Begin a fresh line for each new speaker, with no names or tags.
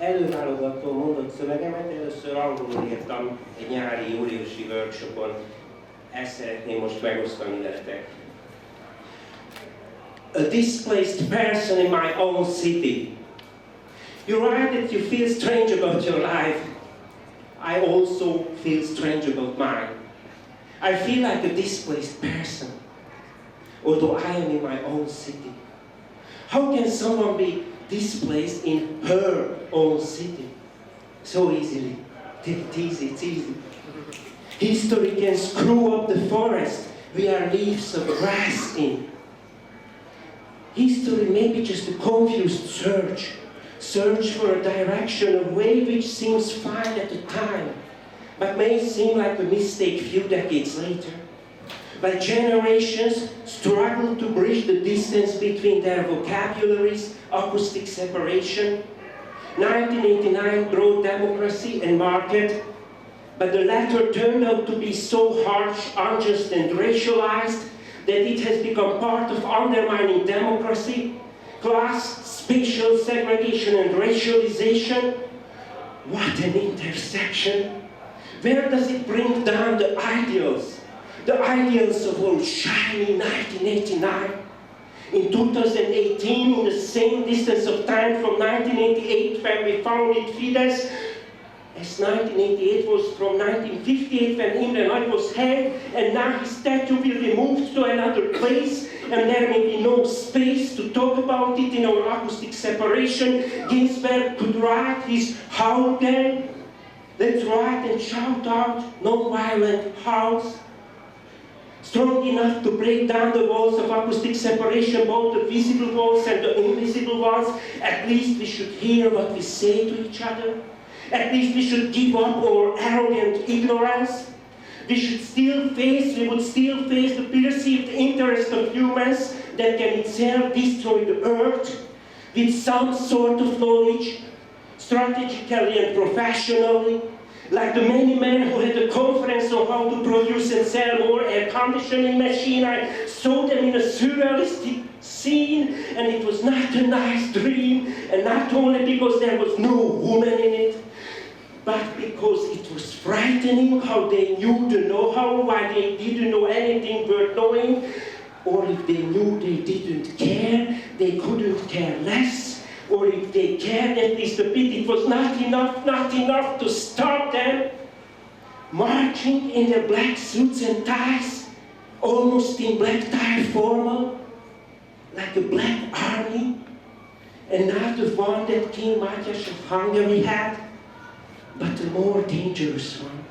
előválogató mondott szövegemet először angolul írtam egy nyári júliusi workshopon. Ezt szeretném most megosztani veletek. A displaced person in my own city. You write that you feel strange about your life. I also feel strange about mine. I feel like a displaced person, although I am in my own city. How can someone be displaced in her own city? So easily. Take it easy, it's easy. History can screw up the forest we are leaves of grass in. History may be just a confused search for a direction, a way which seems fine at the time, but may seem like a mistake few decades later. While generations struggle to bridge the distance between their vocabularies, acoustic separation, 1989 brought democracy and market, but the latter turned out to be so harsh, unjust, and racialized that it has become part of undermining democracy, class, spatial segregation, and racialization. What an intersection! Where does it bring down the ideals? The ideals of old shiny 1989. In 2018, in the same distance of time from 1988 when we founded Fidesz, as 1988 was from 1958 when Imre Nagy was hanged, and now his statue will be moved to another place, and there may be no space to talk about it in our acoustic separation. Ginsberg could write his "How then?" Let's write and shout out non-violent house. Strong enough to break down the walls of acoustic separation, both the visible walls and the invisible ones. At least we should hear what we say to each other. At least we should give up our arrogant ignorance. We would still face the perceived interest of humans that can itself destroy the earth with some sort of knowledge, strategically and professionally, like the many men who had a conference on how to produce and sell more air conditioning machine. I saw them in a surrealistic scene, and it was not a nice dream, and not only because there was no woman in it, but because it was frightening how they knew the know-how, why they didn't know anything worth knowing, or if they knew they didn't care, they couldn't care less, or if they cared at least a bit, it was not enough to stop them marching in their black suits and ties, almost in black tie formal, like a black army, and not the one that King Mátyás of Hungary had, but a more dangerous one.